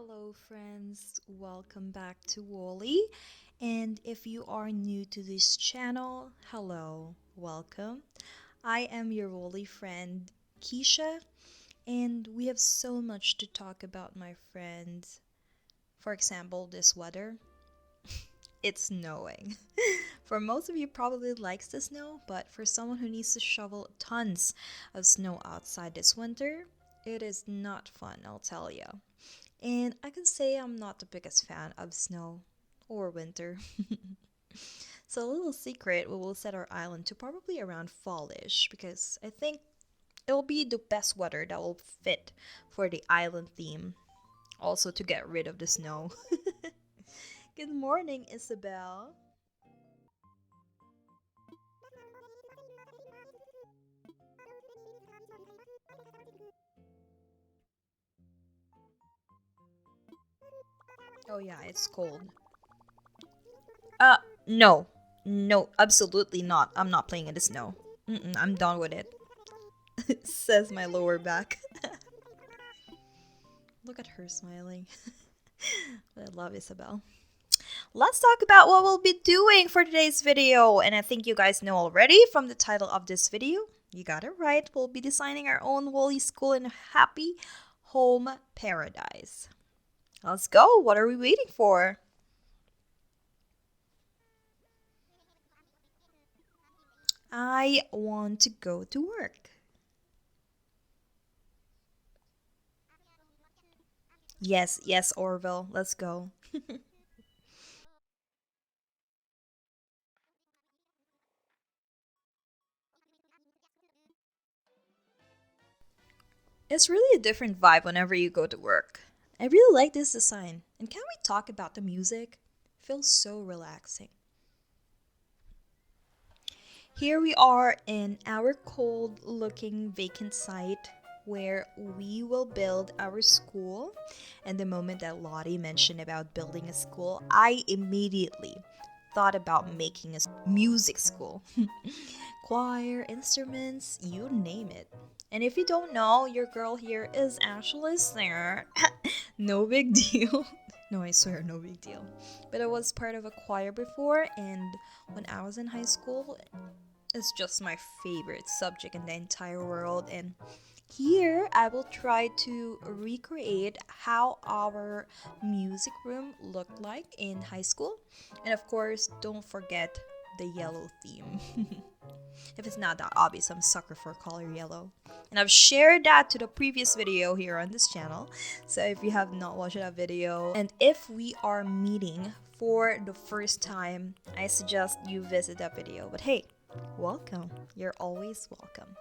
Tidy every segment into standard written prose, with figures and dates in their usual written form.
Hello, friends. Welcome back to Wolley. And if you are new to this channel, hello, welcome. I am your Wolley friend, Keisha, and we have so much to talk about, my friends. For example, this weather. It's snowing. For most of you, probably likes the snow, but for someone who needs to shovel tons of snow outside this winter, it is not fun, I'll tell you. And I can say I'm not the biggest fan of snow or winter. So, a little secret, we will set our island to probably around fallish because I think it will be the best weather that will fit for the island theme. Also, to get rid of the snow. Good morning, Isabel. Oh, yeah, it's cold. Uh, no. No, absolutely not. I'm not playing in the snow. I'm done with it. Says my lower back. Look at her smiling. I love Isabel. Let's talk about what we'll be doing for today's video. And I think you guys know already from the title of this video. You got it right. We'll be designing our own Wolley school in a happy home paradise. Let's go. What are we waiting for? I want to go to work. Yes, yes, Orville. Let's go. It's really a different vibe whenever you go to work. I really like this design. And can we talk about the music? It feels so relaxing. Here we are in our cold looking vacant site where we will build our school. And the moment that Lottie mentioned about building a school, I immediately thought about making a music school. Choir, instruments, you name it. And if you don't know, your girl here is actually a singer. No big deal. No, I swear, no big deal. But I was part of a choir before, and when I was in high school, it's just my favorite subject in the entire world. And here I will try to recreate how our music room looked like in high school. And of course, don't forget the yellow theme. If it's not that obvious, I'm a sucker for color yellow. And I've shared that to the previous video here on this channel. So if you have not watched that video, and if we are meeting for the first time, I suggest you visit that video. But hey, welcome. You're always welcome.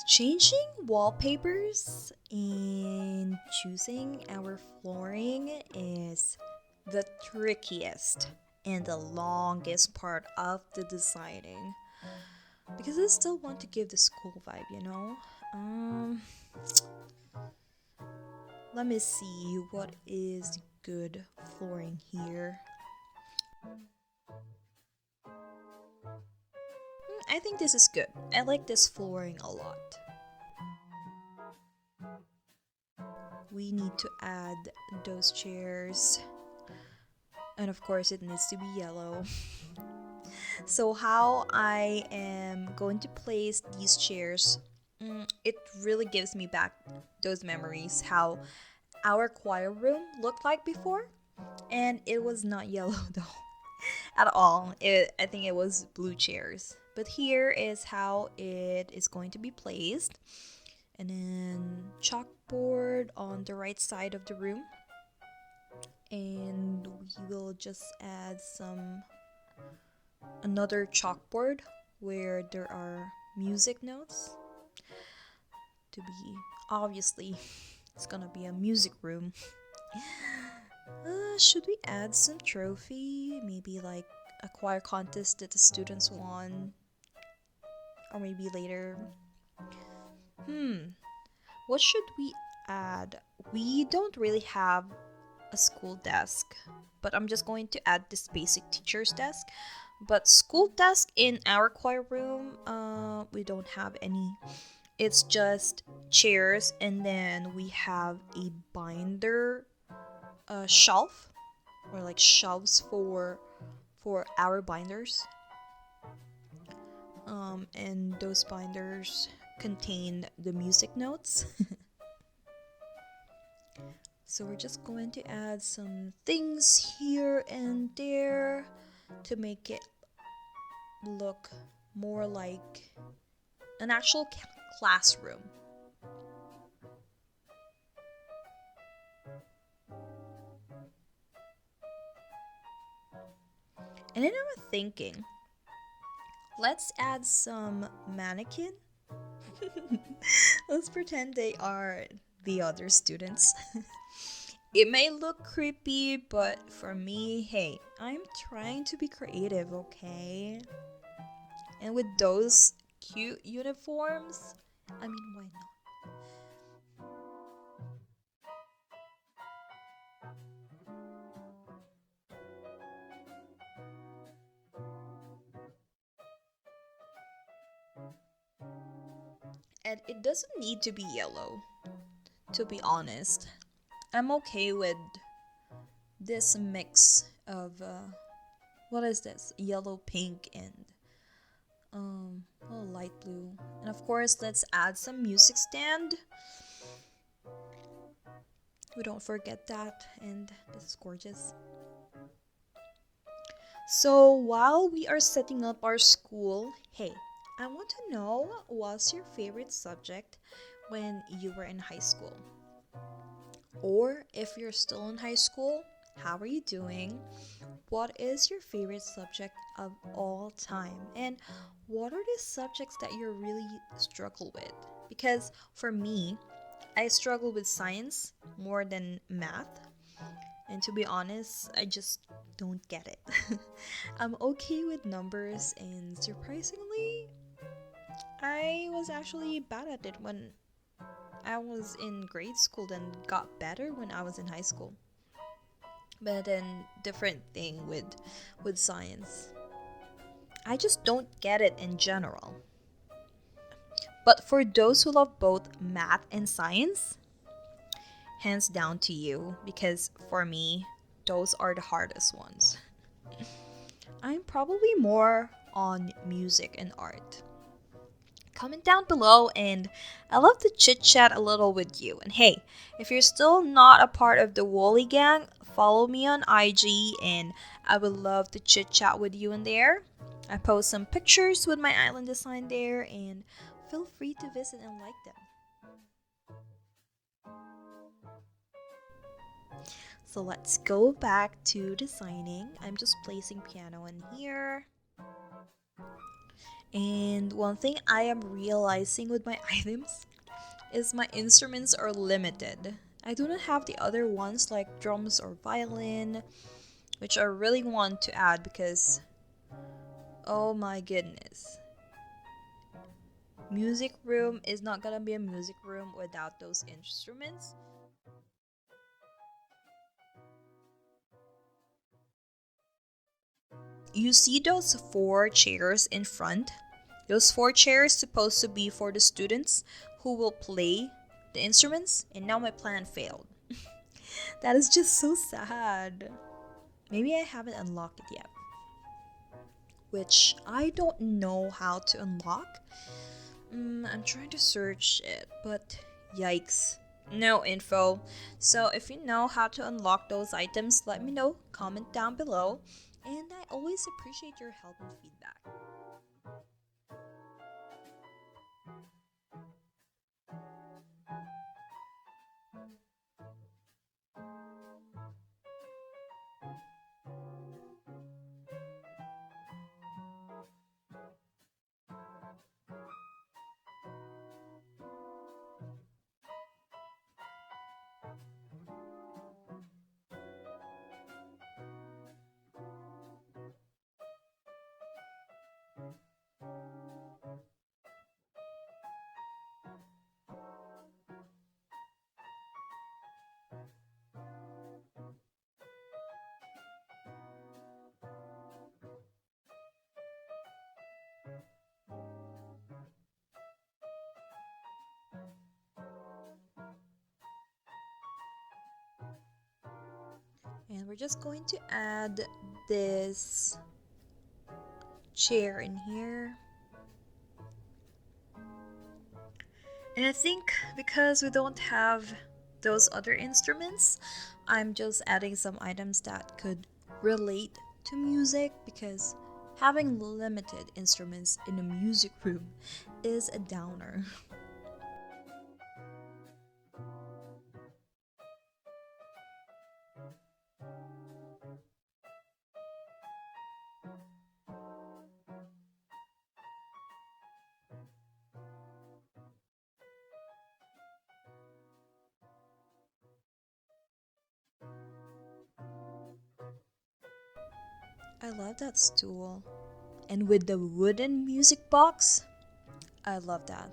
Changing wallpapers and choosing our flooring is the trickiest and the longest part of the designing because I still want to give the school vibe, you know? Let me see what is good flooring here. I think this is good. I like this flooring a lot. We need to add those chairs. And of course, it needs to be yellow. So, how I am going to place these chairs, it really gives me back those memories how our choir room looked like before. And it was not yellow though, at all. I think it was blue chairs. But here is how it is going to be placed. And then chalkboard on the right side of the room. And we will just add another chalkboard where there are music notes to be obviously it's gonna be a music room. Should we add some trophy, maybe like a choir contest that the students won, or maybe later? What should we add? We don't really have a school desk, but I'm just going to add this basic teacher's desk. But school desk in our choir room, we don't have any. It's just chairs, and then we have a binder shelf, or like shelves for our binders. And those binders contain the music notes. So we're just going to add some things here and there to make it look more like an actual classroom. And then I was thinking, let's add some mannequin. Let's pretend they are the other students. It may look creepy, but for me, hey, I'm trying to be creative, okay? And with those cute uniforms, I mean, why not? And it doesn't need to be yellow, to be honest. I'm okay with this mix of what is this? Yellow, pink, and light blue. And of course, let's add some music stand. We don't forget that, and this is gorgeous. So while we are setting up our school, hey, I want to know, what's your favorite subject when you were in high school? Or if you're still in high school, how are you doing? What is your favorite subject of all time? And what are the subjects that you really struggle with? Because for me, I struggle with science more than math. And to be honest, I just don't get it. I'm okay with numbers, and surprisingly, I was actually bad at it when I was in grade school, then got better when I was in high school. But then different thing with science. I just don't get it in general. But for those who love both math and science, hands down to you, because for me, those are the hardest ones. I'm probably more on music and art. Comment down below, and I love to chit chat a little with you. And hey, if you're still not a part of the Wolley gang, follow me on IG, and I would love to chit chat with you in there. I post some pictures with my island design there, and feel free to visit and like them. So let's go back to designing. I'm just placing piano in here. And one thing I am realizing with my items is my instruments are limited. I do not have the other ones like drums or violin, which I really want to add because, oh my goodness, music room is not gonna be a music room without those instruments. You see those four chairs in front? Those four chairs supposed to be for the students who will play the instruments, and now my plan failed. That is just so sad. Maybe I haven't unlocked it yet, which I don't know how to unlock. I'm trying to search it, but yikes, no info. So if you know how to unlock those items, let me know, comment down below, and I always appreciate your help and feedback. we're just going to add this chair in here. And I think because we don't have those other instruments, I'm just adding some items that could relate to music, because having limited instruments in a music room is a downer. I love that stool. And with the wooden music box, I love that.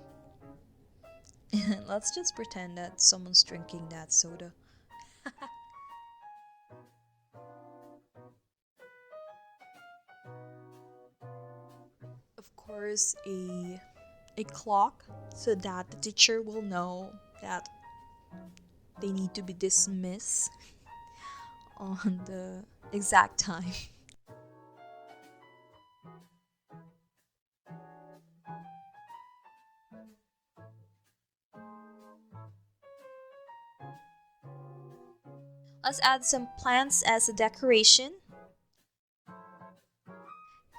Let's just pretend that someone's drinking that soda. Of course, a clock so that the teacher will know that they need to be dismissed on the exact time. Let's add some plants as a decoration.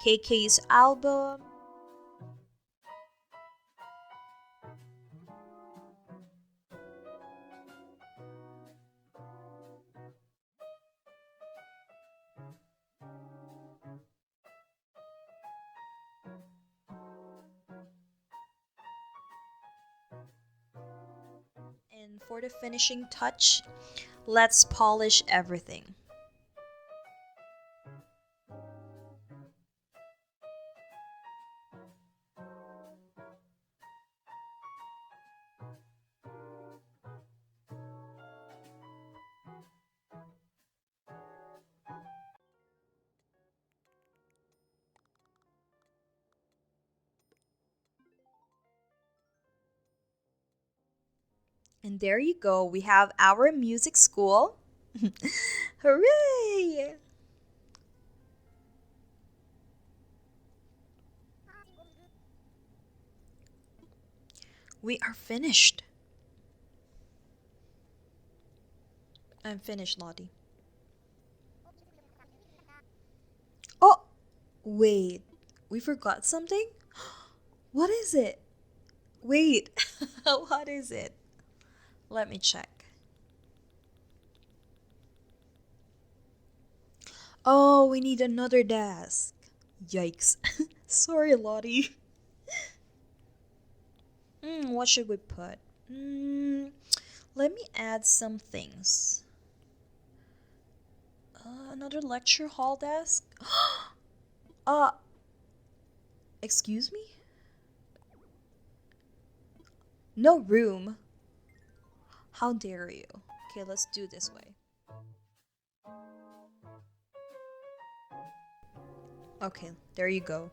KK's album. And for the finishing touch, let's polish everything. And there you go, we have our music school. Hooray! We are finished. I'm finished, Lottie. Oh, wait. We forgot something? What is it? Wait. What is it? Let me check. Oh, we need another desk. Yikes. Sorry, Lottie. What should we put? Let me add some things. Another lecture hall desk? uh, excuse me? No room. How dare you? Okay, let's do this way. Okay, there you go.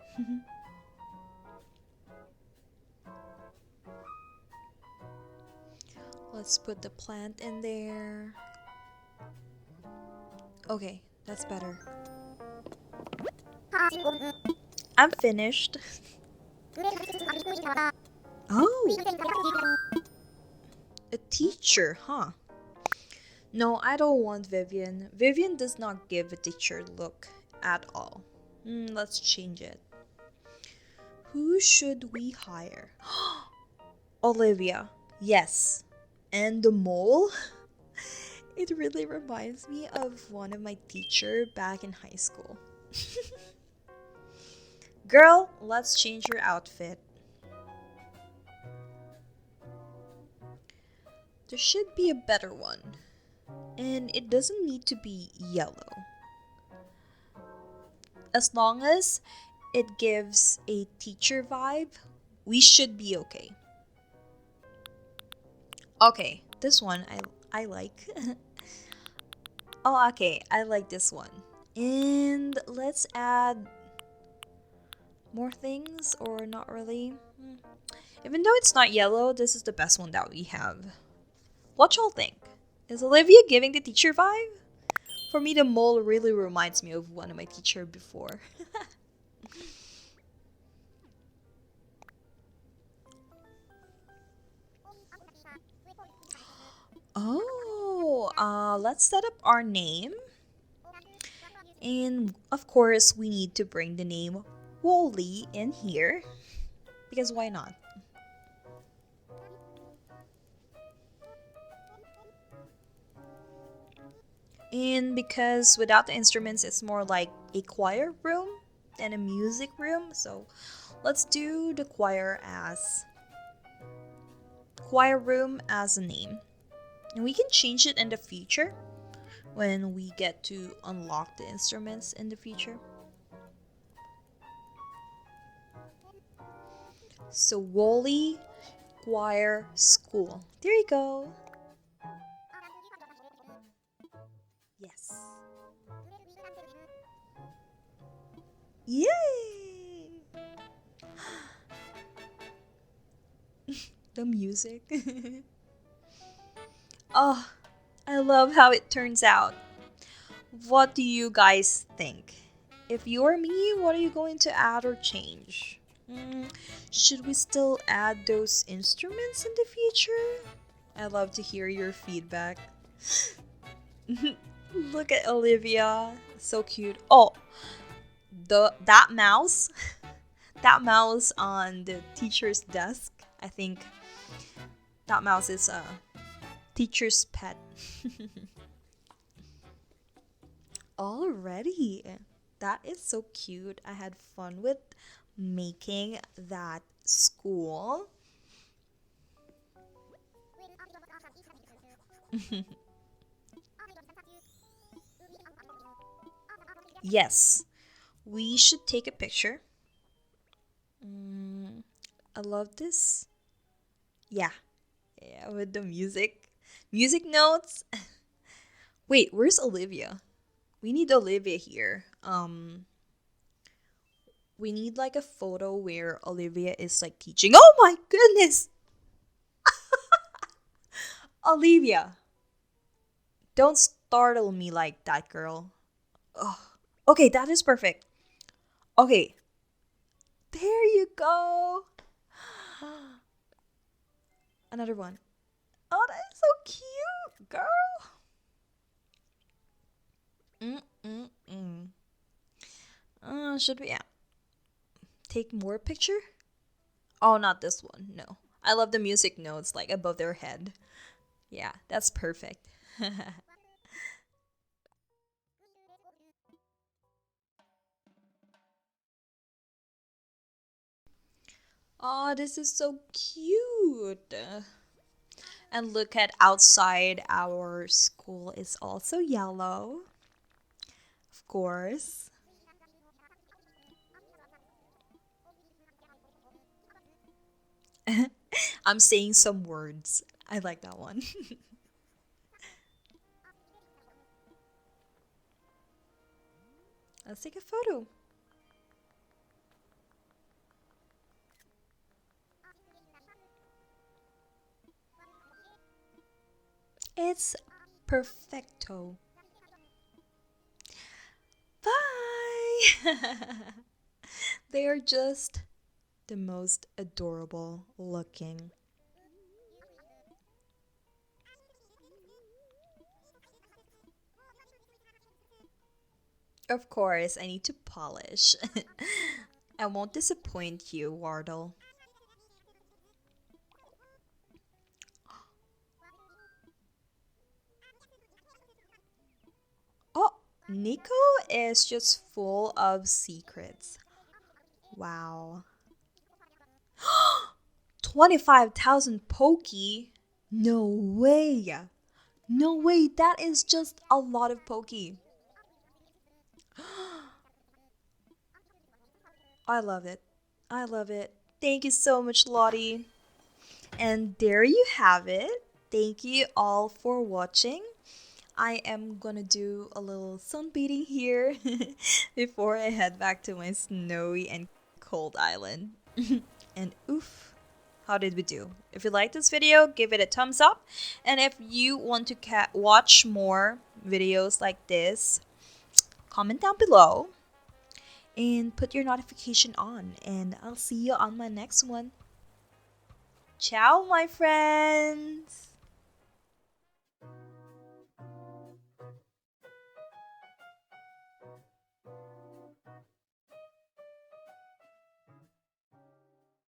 Let's put the plant in there. Okay, that's better. I'm finished. Oh, a teacher, huh? No, I don't want Vivian. Vivian does not give a teacher look at all. Let's change it. Who should we hire? Olivia. Yes. And the mole? It really reminds me of one of my teacher back in high school. Girl, let's change your outfit. There should be a better one. And it doesn't need to be yellow. As long as it gives a teacher vibe, we should be okay. Okay, this one I like. Oh, okay, I like this one. And let's add more things, or not really. Even though it's not yellow, this is the best one that we have. What y'all think? Is Olivia giving the teacher vibe? For me, the mole really reminds me of one of my teacher before. Oh, let's set up our name. And of course, we need to bring the name Wolley in here. Because why not? And because without the instruments, it's more like a choir room than a music room. So let's do the choir room as a name. And we can change it in the future when we get to unlock the instruments in the future. So Wolley Choir School. There you go. Yes. Yay! The music. Oh, I love how it turns out. What do you guys think? If you're me, what are you going to add or change? Should we still add those instruments in the future? I love to hear your feedback. Look at Olivia. So cute. Oh, that mouse. That mouse on the teacher's desk. I think that mouse is a teacher's pet. Already. That is so cute. I had fun with making that school. Yes, we should take a picture. I love this. Yeah, yeah, with the music. Music notes. Wait, where's Olivia? We need Olivia here. We need like a photo where Olivia is like teaching. Oh my goodness! Olivia, don't startle me like that, girl. Oh, okay, that is perfect. Okay, there you go. Another one. Oh, that is so cute, girl. Mm-mm-mm. Should we take more picture? Oh, not this one. No. I love the music notes like above their head. Yeah, that's perfect. Oh, this is so cute. And look at outside our school is also yellow. Of course. I'm saying some words. I like that one. Let's take a photo. It's perfecto. Bye! They are just the most adorable looking. Of course, I need to polish. I won't disappoint you, Wardle. Oh, Nico is just full of secrets. Wow. 25,000 PokI? No way. No way, that is just a lot of PokI. I love it. I love it. Thank you so much, Lottie. And there you have it. Thank you all for watching. I am gonna do a little sunbathing here before I head back to my snowy and cold island. And oof, how did we do? If you like this video, give it a thumbs up. And if you want to watch more videos like this, comment down below and put your notification on. And I'll see you on my next one. Ciao, my friends!